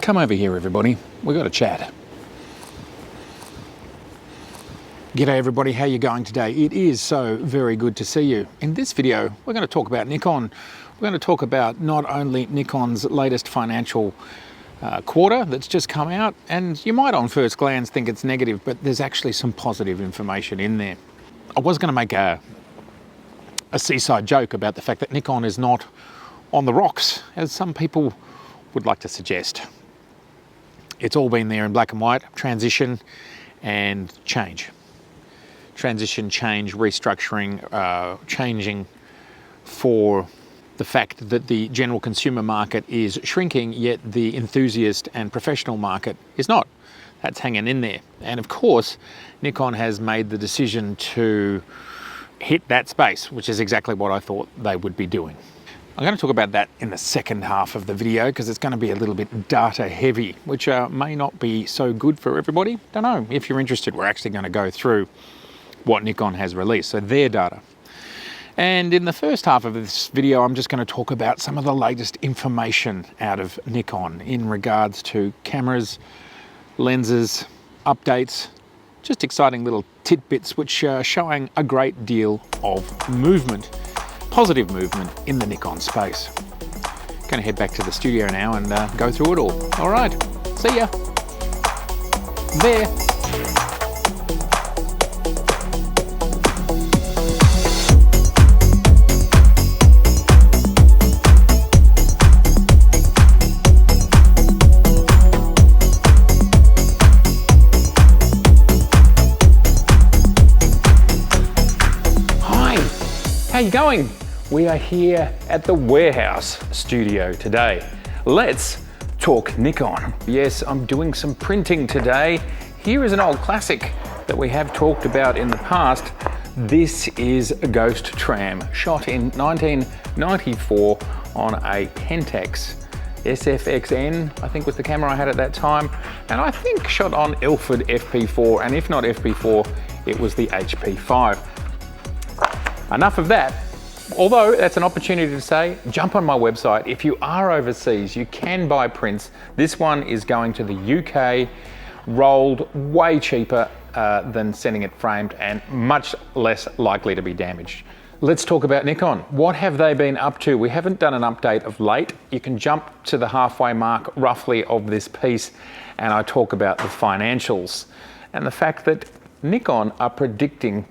Come over here, everybody. We've got a chat. G'day everybody, how you going today? It is so very good to see you. In this video, we're going to talk about Nikon. We're going to talk about not only Nikon's latest financial quarter that's just come out, and you might on first glance think it's negative, but there's actually some positive information in there. I was going to make a seaside joke about the fact that Nikon is not on the rocks, as some people would like to suggest. It's all been there in black and white, transition and change. Transition, change, restructuring, changing for the fact that the general consumer market is shrinking, yet the enthusiast and professional market is not. That's hanging in there. And of course, Nikon has made the decision to hit that space, which is exactly what I thought they would be doing. I'm going to talk about that in the second half of the video because it's going to be a little bit data heavy, which may not be so good for everybody. Don't know. If you're interested, we're actually going to go through what Nikon has released, so their data. And in the first half of this video, I'm just going to talk about some of the latest information out of Nikon in regards to cameras, lenses, updates, just exciting little tidbits which are showing a great deal of movement. Positive movement in the Nikon space. Going to head back to the studio now and go through it all. All right, see ya. There. Hi, how you going? We are here at the warehouse studio today. Let's talk Nikon. Yes, I'm doing some printing today. Here is an old classic that we have talked about in the past. This is a Ghost Tram shot in 1994 on a Pentax SFXN, I think was the camera I had at that time. And I think shot on Ilford FP4, and if not FP4, it was the HP5. Enough of that. Although that's an opportunity to say, jump on my website. If you are overseas, you can buy prints. This one is going to the UK, rolled, way cheaper than sending it framed and much less likely to be damaged. Let's talk about Nikon. What have they been up to? We haven't done an update of late. You can jump to the halfway mark roughly of this piece and I talk about the financials and the fact that Nikon are predicting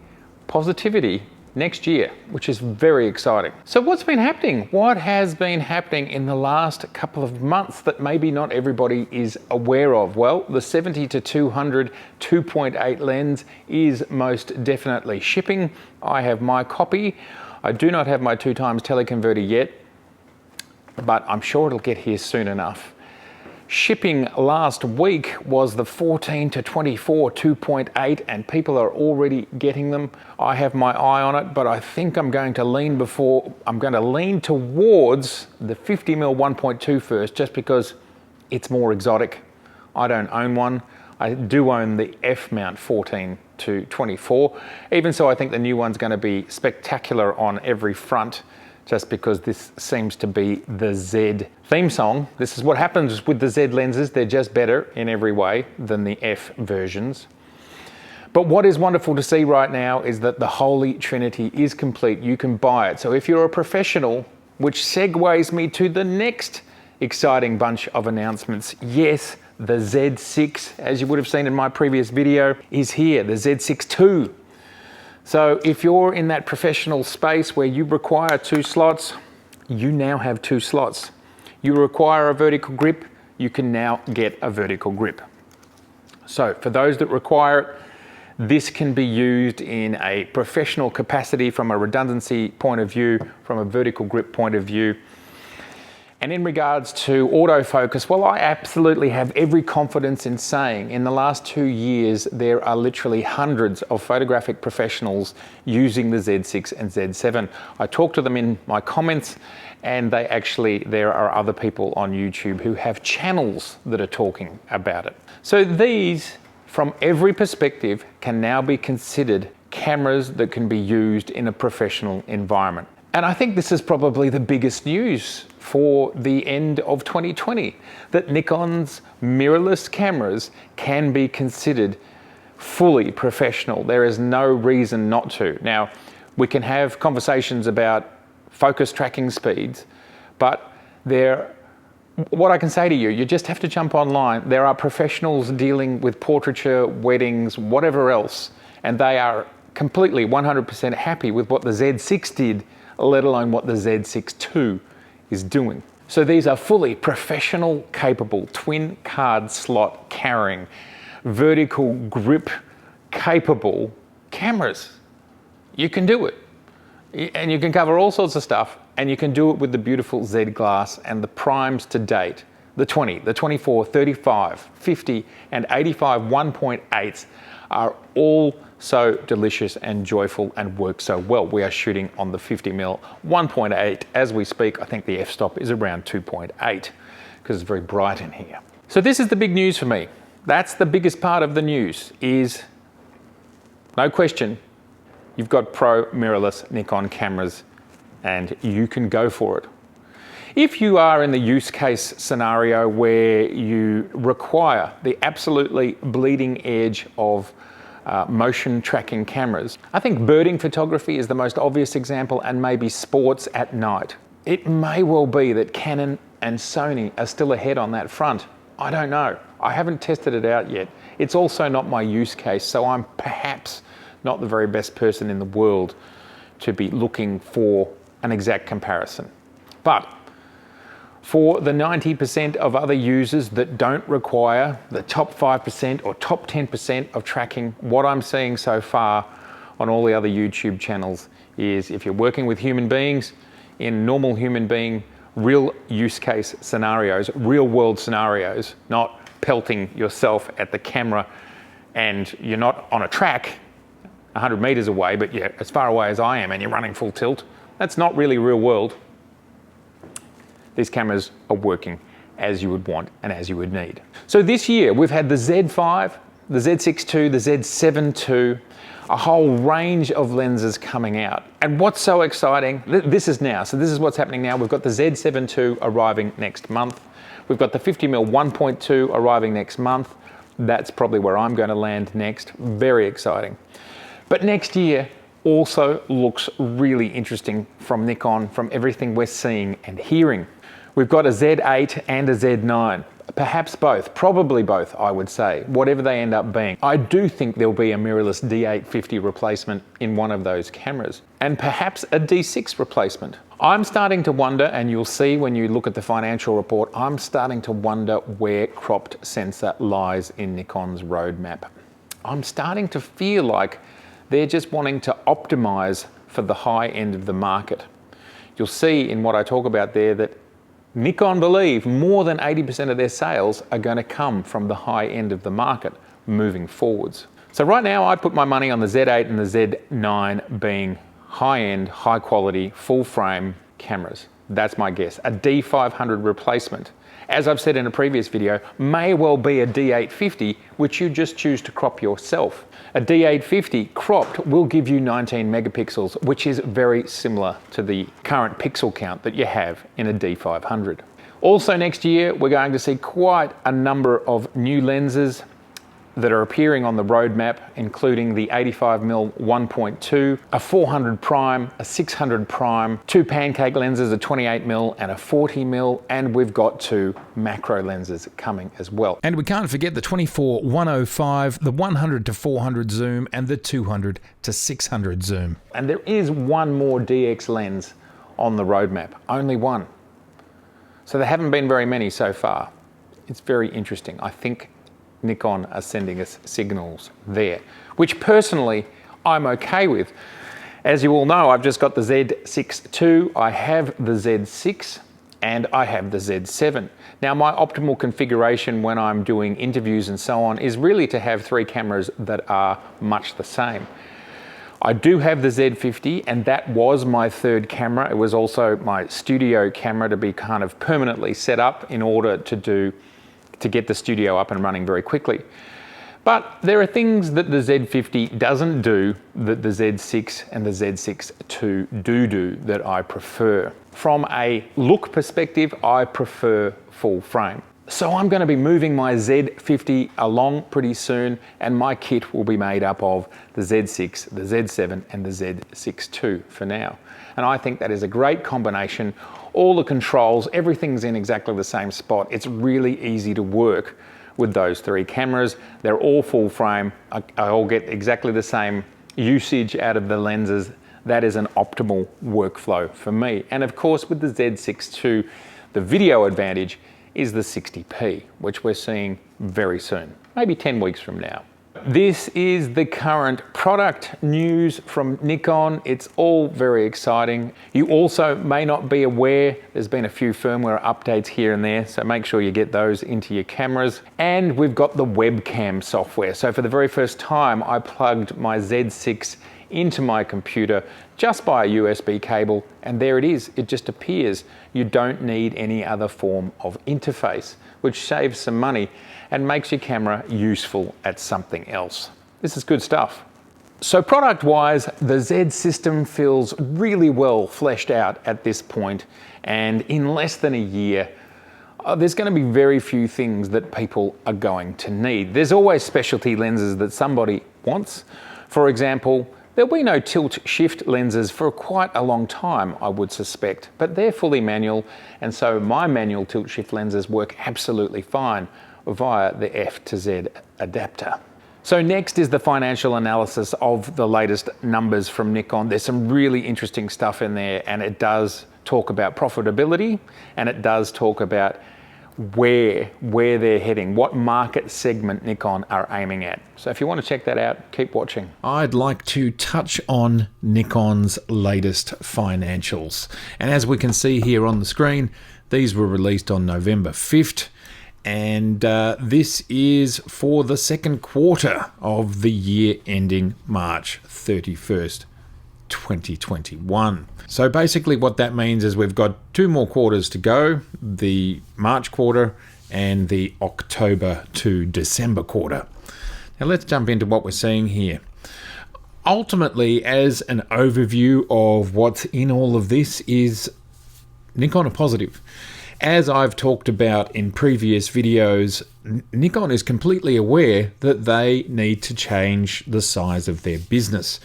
positivity next year, which is very exciting. So what's been happening? What has been happening in the last couple of months that maybe not everybody is aware of? Well, the 70 to 200 2.8 lens is most definitely shipping. I have my copy. I do not have my 2x teleconverter yet, but I'm sure it'll get here soon enough. Shipping last week was the 14 to 24 2.8 and people are already getting them. I have my eye on it, but I think I'm going to lean towards the 50mm 1.2 first, just because it's more exotic. I don't own one. I do own the F mount 14 to 24. Even so, I think the new one's going to be spectacular on every front, just because this seems to be the Z theme song. This is what happens with the Z lenses. They're just better in every way than the F versions. But what is wonderful to see right now is that the Holy Trinity is complete. You can buy it. So if you're a professional, which segues me to the next exciting bunch of announcements. Yes, the Z6, as you would have seen in my previous video, is here, the Z6 II. So if you're in that professional space where you require 2 slots, you now have 2 slots. You require a vertical grip, you can now get a vertical grip. So for those that require it, this can be used in a professional capacity from a redundancy point of view, from a vertical grip point of view. And in regards to autofocus, well, I absolutely have every confidence in saying in the last 2 years, there are literally hundreds of photographic professionals using the Z6 and Z7. I talked to them in my comments, and there are other people on YouTube who have channels that are talking about it. So these, from every perspective, can now be considered cameras that can be used in a professional environment. And I think this is probably the biggest news for the end of 2020, that Nikon's mirrorless cameras can be considered fully professional. There is no reason not to. Now, we can have conversations about focus tracking speeds, but what I can say to you, you just have to jump online. There are professionals dealing with portraiture, weddings, whatever else, and they are completely 100% happy with what the Z6 did, let alone what the Z6 II is doing. So these are fully professional capable twin card slot carrying, vertical grip capable cameras. You can do it. And you can cover all sorts of stuff, and you can do it with the beautiful Z glass, and the primes to date, the 20, the 24, 35, 50 and 85 1.8s are all so delicious and joyful and work so well. We are shooting on the 50mm 1.8 as we speak. I think the f-stop is around 2.8 because it's very bright in here. So this is the big news for me. That's the biggest part of the news, is no question, you've got pro mirrorless Nikon cameras and you can go for it. If you are in the use case scenario where you require the absolutely bleeding edge of motion tracking cameras, I think birding photography is the most obvious example, and maybe sports at night. It may well be that Canon and Sony are still ahead on that front. I don't know. I haven't tested it out yet. It's also not my use case, so I'm perhaps not the very best person in the world to be looking for an exact comparison. But for the 90% of other users that don't require the top 5% or top 10% of tracking, what I'm seeing so far on all the other YouTube channels is, if you're working with human beings in normal human being, real use case scenarios, real world scenarios, not pelting yourself at the camera and you're not on a track 100 meters away, but you're as far away as I am and you're running full tilt. That's not really real world. These cameras are working as you would want and as you would need. So this year we've had the Z5, the Z6 II, the Z7 II, a whole range of lenses coming out. And what's so exciting, this is now, so this is what's happening now. We've got the Z7 II arriving next month. We've got the 50mm 1.2 arriving next month. That's probably where I'm going to land next. Very exciting. But next year also looks really interesting from Nikon, from everything we're seeing and hearing. We've got a Z8 and a Z9, perhaps both, probably both, I would say, whatever they end up being. I do think there'll be a mirrorless D850 replacement in one of those cameras, and perhaps a D6 replacement. I'm starting to wonder, and you'll see when you look at the financial report, I'm starting to wonder where cropped sensor lies in Nikon's roadmap. I'm starting to feel like they're just wanting to optimize for the high end of the market. You'll see in what I talk about there that Nikon believe more than 80% of their sales are going to come from the high end of the market moving forwards. So right now I'd put my money on the Z8 and the Z9 being high-end, high-quality, full-frame cameras. That's my guess. A D500 replacement, as I've said in a previous video, may well be a D850, which you just choose to crop yourself. A D850 cropped will give you 19 megapixels, which is very similar to the current pixel count that you have in a D500. Also next year, we're going to see quite a number of new lenses that are appearing on the roadmap, including the 85mm 1.2, a 400 prime, a 600 prime, two pancake lenses, a 28mm and a 40mm, and we've got two macro lenses coming as well. And we can't forget the 24-105, the 100-400 zoom, and the 200-600 zoom. And there is one more DX lens on the roadmap, only one. So there haven't been very many so far. It's very interesting. I think Nikon are sending us signals there, which personally I'm okay with. As you all know, I've just got the Z6 II, I have the Z6, and I have the Z7. Now my optimal configuration when I'm doing interviews and so on is really to have three cameras that are much the same. I do have the Z50, and that was my third camera. It was also my studio camera to be kind of permanently set up in order to get the studio up and running very quickly. But there are things that the Z50 doesn't do that the Z6 and the Z6 II do that I prefer. From a look perspective, I prefer full frame. So I'm going to be moving my Z50 along pretty soon, and my kit will be made up of the Z6, the Z7 and the Z6 II for now. And I think that is a great combination. All the controls, everything's in exactly the same spot. It's really easy to work with those three cameras. They're all full frame. I all get exactly the same usage out of the lenses. That is an optimal workflow for me. And of course, with the Z6 II, the video advantage is the 60p, which we're seeing very soon, maybe 10 weeks from now. This is the current product news from Nikon. It's all very exciting. You also may not be aware, there's been a few firmware updates here and there, so make sure you get those into your cameras. And we've got the webcam software. So for the very first time, I plugged my Z6 into my computer just by a USB cable, and there it is. It just appears. You don't need any other form of interface, which saves some money and makes your camera useful at something else. This is good stuff. So product-wise, the Z system feels really well fleshed out at this point, and in less than a year, there's going to be very few things that people are going to need. There's always specialty lenses that somebody wants. For example, there'll be no tilt-shift lenses for quite a long time, I would suspect, but they're fully manual, and so my manual tilt-shift lenses work absolutely fine via the F to Z adapter. So next is the financial analysis of the latest numbers from Nikon. There's some really interesting stuff in there, and it does talk about profitability, and it does talk about where they're heading, what market segment Nikon are aiming at. So if you want to check that out, keep watching. I'd like to touch on Nikon's latest financials. And as we can see here on the screen, these were released on November 5th. And this is for the second quarter of the year ending March 31st, 2021. So basically what that means is we've got 2 more quarters to go, the March quarter and the October to December quarter. Now let's jump into what we're seeing here. Ultimately, as an overview of what's in all of this, is Nikon are positive. As I've talked about in previous videos, Nikon is completely aware that they need to change the size of their business.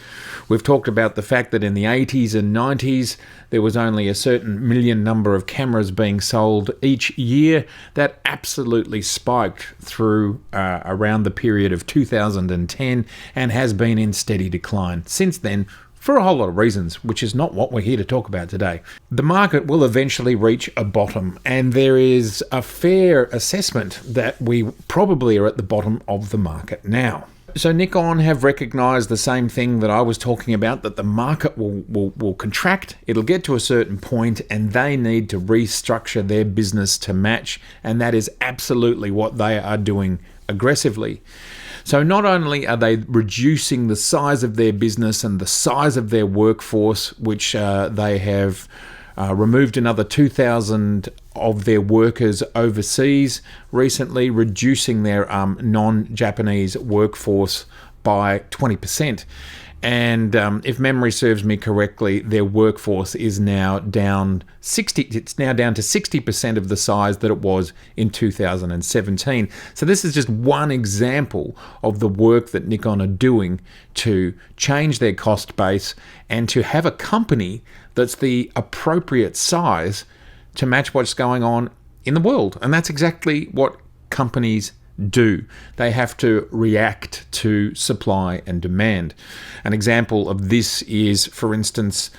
We've talked about the fact that in the 80s and 90s, there was only a certain million number of cameras being sold each year. That absolutely spiked through around the period of 2010 and has been in steady decline since then, for a whole lot of reasons, which is not what we're here to talk about today. The market will eventually reach a bottom, and there is a fair assessment that we probably are at the bottom of the market now. So Nikon have recognized the same thing that I was talking about, that the market will contract, it'll get to a certain point, and they need to restructure their business to match, and that is absolutely what they are doing aggressively. So not only are they reducing the size of their business and the size of their workforce, which they have removed another 2,000 of their workers overseas recently, reducing their non-Japanese workforce by 20%. And if memory serves me correctly, their workforce is now down to 60% of the size that it was in 2017. So this is just one example of the work that Nikon are doing to change their cost base and to have a company that's the appropriate size to match what's going on in the world. And that's exactly what companies do. They have to react to supply and demand. An example of this is, for instance,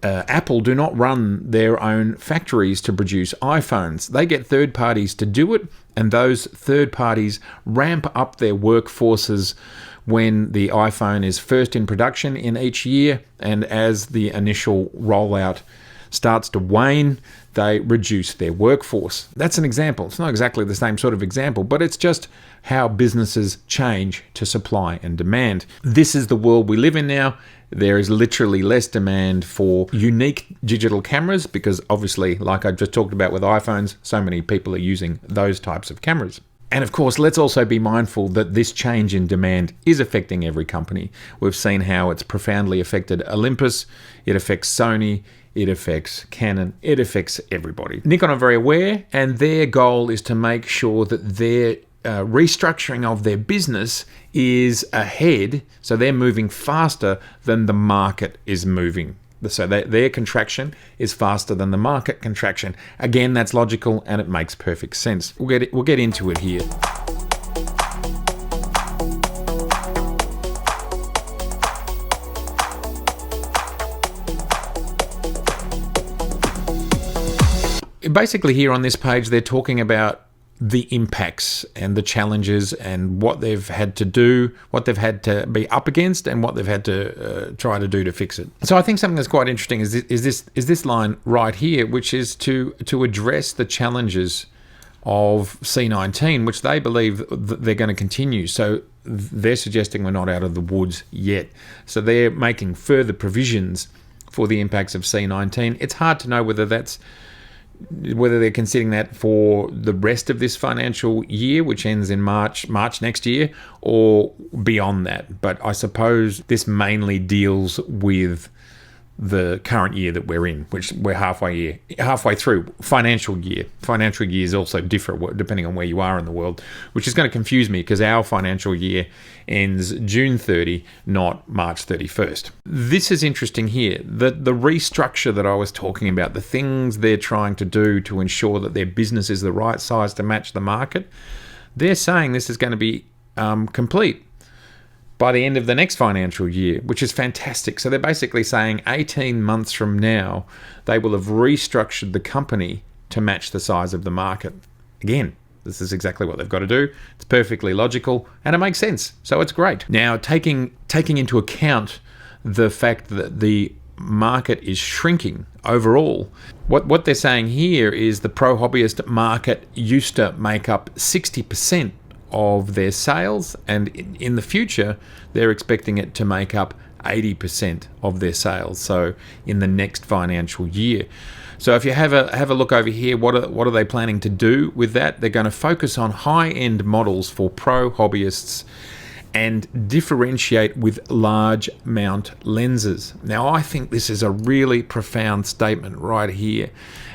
Apple do not run their own factories to produce iPhones. They get third parties to do it, and those third parties ramp up their workforces when the iPhone is first in production in each year, and as the initial rollout starts to wane, they reduce their workforce. That's an example. It's not exactly the same sort of example, but it's just how businesses change to supply and demand. This is the world we live in now. There is literally less demand for unique digital cameras because obviously, like I just talked about with iPhones, so many people are using those types of cameras. And of course, let's also be mindful that this change in demand is affecting every company. We've seen how it's profoundly affected Olympus, it affects Sony, it affects Canon, it affects everybody. Nikon are very aware, and their goal is to make sure that their restructuring of their business is ahead, so they're moving faster than the market is moving. So their contraction is faster than the market contraction. Again, that's logical and it makes perfect sense. We'll get into it here. Basically, here on this page, they're talking about the impacts and the challenges and what they've had to do, what they've had to be up against, and what they've had to try to do to fix it. So I think something that's quite interesting is this line right here, which is to address the challenges of C19, which they believe they're going to continue. So they're suggesting we're not out of the woods yet. So they're making further provisions for the impacts of C19. It's hard to know whether they're considering that for the rest of this financial year, which ends in March next year, or beyond that. But I suppose this mainly deals with the current year that we're in, which we're halfway through. Financial years also differ depending on where you are in the world, which is going to confuse me because our financial year ends June 30, not March 31st. This is interesting here, that the restructure that I was talking about, the things they're trying to do to ensure that their business is the right size to match the market, they're saying this is going to be complete by the end of the next financial year, which is fantastic. So they're basically saying 18 months from now, they will have restructured the company to match the size of the market. Again, this is exactly what they've got to do. It's perfectly logical and it makes sense. So it's great. Now, taking into account the fact that the market is shrinking overall, what they're saying here is the pro hobbyist market used to make up 60% of their sales, and in the future they're expecting it to make up 80% of their sales, so in the next financial year. So if you have a look over here, what are they planning to do with that? They're going to focus on high-end models for pro hobbyists and differentiate with large mount lenses. Now, I think this is a really profound statement right here,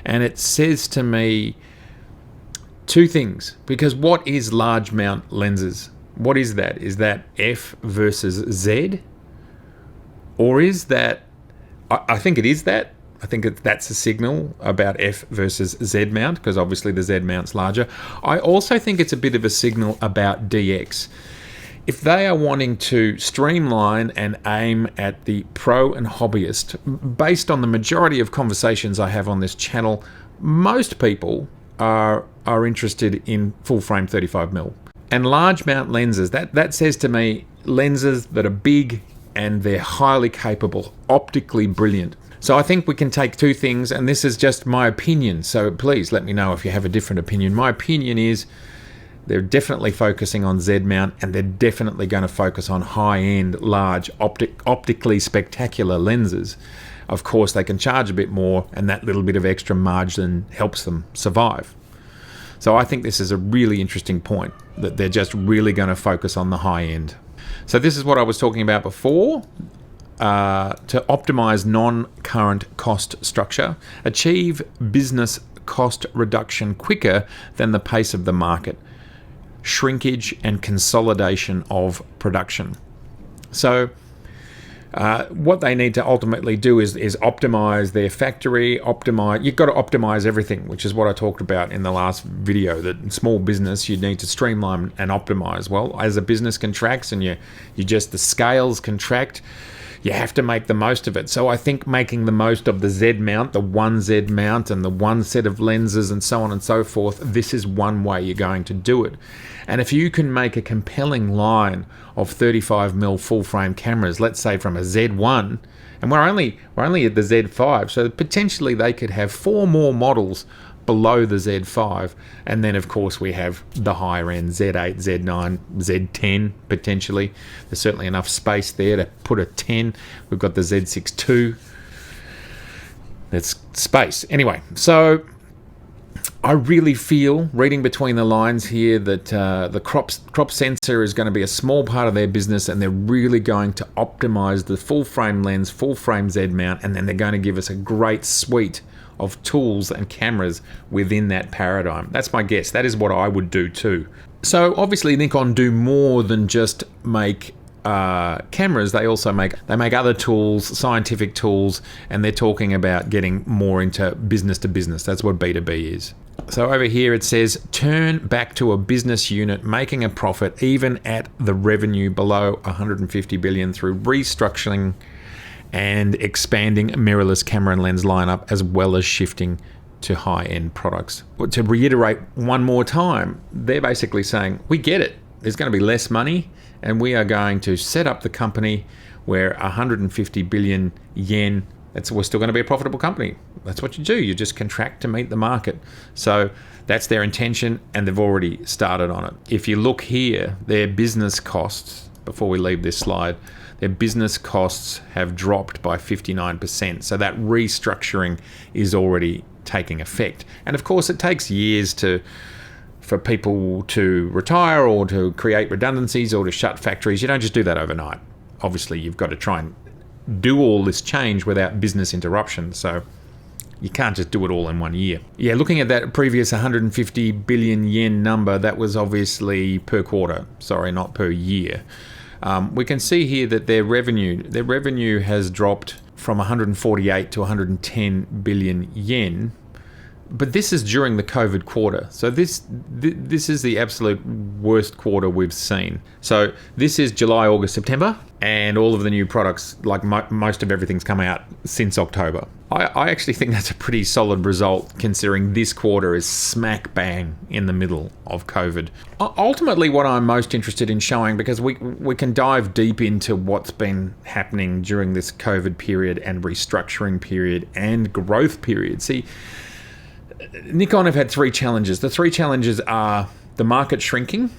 and it says to me two things, because what is large mount lenses? What is that? Is that F versus Z? Or is that, I think it is that. I think that's a signal about F versus Z mount, because obviously the Z mount's larger. I also think it's a bit of a signal about DX. If they are wanting to streamline and aim at the pro and hobbyist, based on the majority of conversations I have on this channel, most people are interested in full frame 35mm. And large mount lenses, that says to me lenses that are big and they're highly capable, optically brilliant. So I think we can take two things, and this is just my opinion, so please let me know if you have a different opinion. My opinion is they're definitely focusing on Z mount, and they're definitely going to focus on high-end, large, optically spectacular lenses. Of course, they can charge a bit more, and that little bit of extra margin helps them survive. So I think this is a really interesting point, that they're just really going to focus on the high end. So this is what I was talking about before. To optimize non-current cost structure, achieve business cost reduction quicker than the pace of the market, shrinkage and consolidation of production. So what they need to ultimately do is optimize their factory, you've got to optimize everything, which is what I talked about in the last video, that in small business you need to streamline and optimize. Well, as a business contracts and the scales contract, you have to make the most of it. So I think making the most of the Z mount, the one Z mount and the one set of lenses and so on and so forth, this is one way you're going to do it. And if you can make a compelling line of 35mm full frame cameras, let's say from a Z1, and we're only at the Z5, so potentially they could have 4 more models below the Z5, and then of course we have the higher end Z8, Z9, Z10 potentially. There's certainly enough space there to put a 10. We've got the Z6 II. That's space. Anyway, so I really feel, reading between the lines here, that the crop sensor is going to be a small part of their business, and they're really going to optimize the full frame lens, full frame Z mount, and then they're going to give us a great suite of tools and cameras within that paradigm. That's my guess. That is what I would do too. So obviously Nikon do more than just make cameras. They also make other tools, scientific tools, and they're talking about getting more into business to business. That's what B2B is. So over here it says, turn back to a business unit making a profit even at the revenue below 150 billion through restructuring and expanding mirrorless camera and lens lineup, as well as shifting to high-end products. But to reiterate one more time, they're basically saying, we get it. There's going to be less money, and we are going to set up the company where 150 billion yen, we're still going to be a profitable company. That's what you do. You just contract to meet the market. So that's their intention, and they've already started on it. If you look here, their business costs, before we leave this slide, their business costs have dropped by 59%. So that restructuring is already taking effect. And of course, it takes years for people to retire or to create redundancies or to shut factories. You don't just do that overnight. Obviously, you've got to try and do all this change without business interruption. So you can't just do it all in 1 year. Yeah, looking at that previous 150 billion yen number, that was obviously per quarter. Sorry, not per year. We can see here that their revenue has dropped from 148 to 110 billion yen. But this is during the COVID quarter. So this is the absolute worst quarter we've seen. So this is July, August, September, and all of the new products, like most of everything's come out since October. I actually think that's a pretty solid result, considering this quarter is smack bang in the middle of COVID. Ultimately, what I'm most interested in showing, because we can dive deep into what's been happening during this COVID period and restructuring period and growth period. See, Nikon have had three challenges. The three challenges are the market shrinking,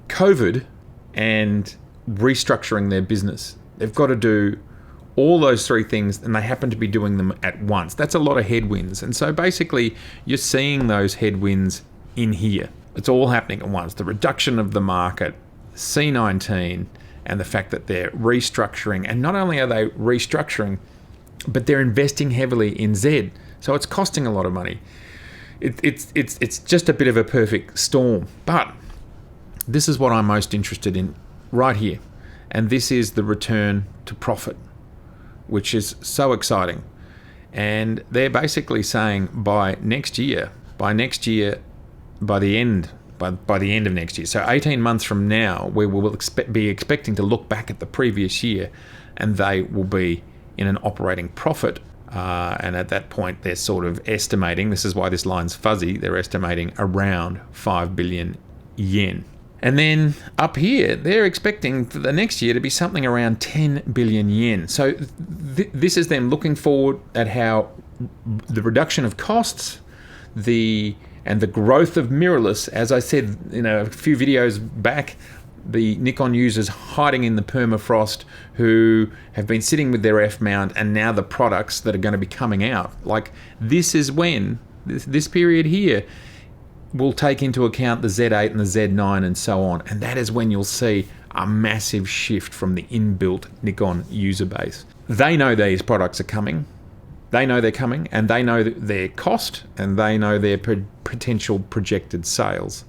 COVID, and restructuring their business. They've got to do all those three things, and they happen to be doing them at once. That's a lot of headwinds. And so basically, you're seeing those headwinds in here. It's all happening at once. The reduction of the market, C19, and the fact that they're restructuring. And not only are they restructuring, but they're investing heavily in Z. So it's costing a lot of money. It's just a bit of a perfect storm. But this is what I'm most interested in right here. And this is the return to profit, which is so exciting. And they're basically saying by the end of next year, so 18 months from now, we will be expecting to look back at the previous year, and they will be in an operating profit. And at that point, they're sort of estimating, this is why this line's fuzzy, they're estimating around 5 billion yen. And then up here, they're expecting for the next year to be something around 10 billion yen. So this is them looking forward at how the reduction of costs, and the growth of mirrorless, as I said a few videos back, the Nikon users hiding in the permafrost who have been sitting with their F-mount, and now the products that are going to be coming out. Like, this is when, this period here, will take into account the Z8 and the Z9 and so on. And that is when you'll see a massive shift from the inbuilt Nikon user base. They know these products are coming. They know they're coming, and they know their cost, and they know their potential projected sales.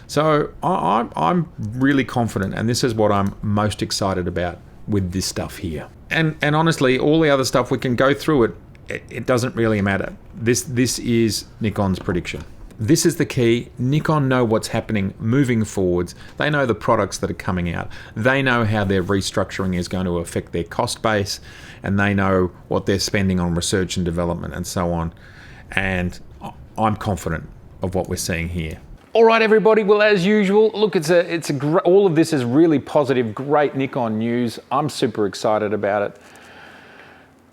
So I'm really confident, and this is what I'm most excited about with this stuff here. And honestly, all the other stuff, we can go through it. It doesn't really matter. This is Nikon's prediction. This is the key. Nikon know what's happening moving forwards. They know the products that are coming out. They know how their restructuring is going to affect their cost base, and they know what they're spending on research and development and so on. And I'm confident of what we're seeing here. All right, everybody. Well, as usual, look, all of this is really positive, great Nikon news. I'm super excited about it.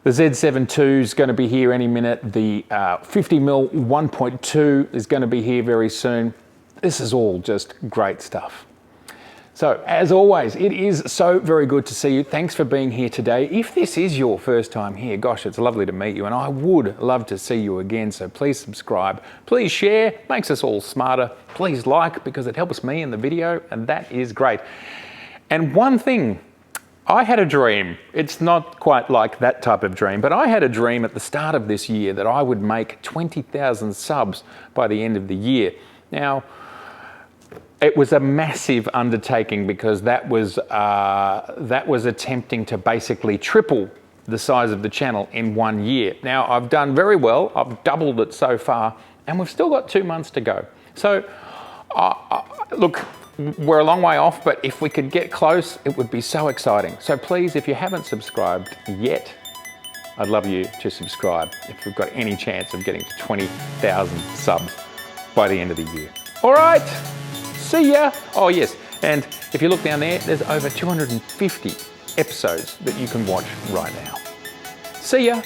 The Z7 II is going to be here any minute. The 50mm 1.2 is going to be here very soon. This is all just great stuff. So, as always, it is so very good to see you. Thanks for being here today. If this is your first time here, gosh, it's lovely to meet you, and I would love to see you again. So please subscribe, please share, makes us all smarter. Please like, because it helps me in the video, and that is great. And one thing, I had a dream. It's not quite like that type of dream, but I had a dream at the start of this year that I would make 20,000 subs by the end of the year. Now, it was a massive undertaking because that was attempting to basically triple the size of the channel in 1 year. Now, I've done very well. I've doubled it so far, and we've still got 2 months to go. So, look, we're a long way off, but if we could get close, it would be so exciting. So please, if you haven't subscribed yet, I'd love you to subscribe if we've got any chance of getting to 20,000 subs by the end of the year. All right. See ya. Oh yes, and if you look down there, there's over 250 episodes that you can watch right now. See ya.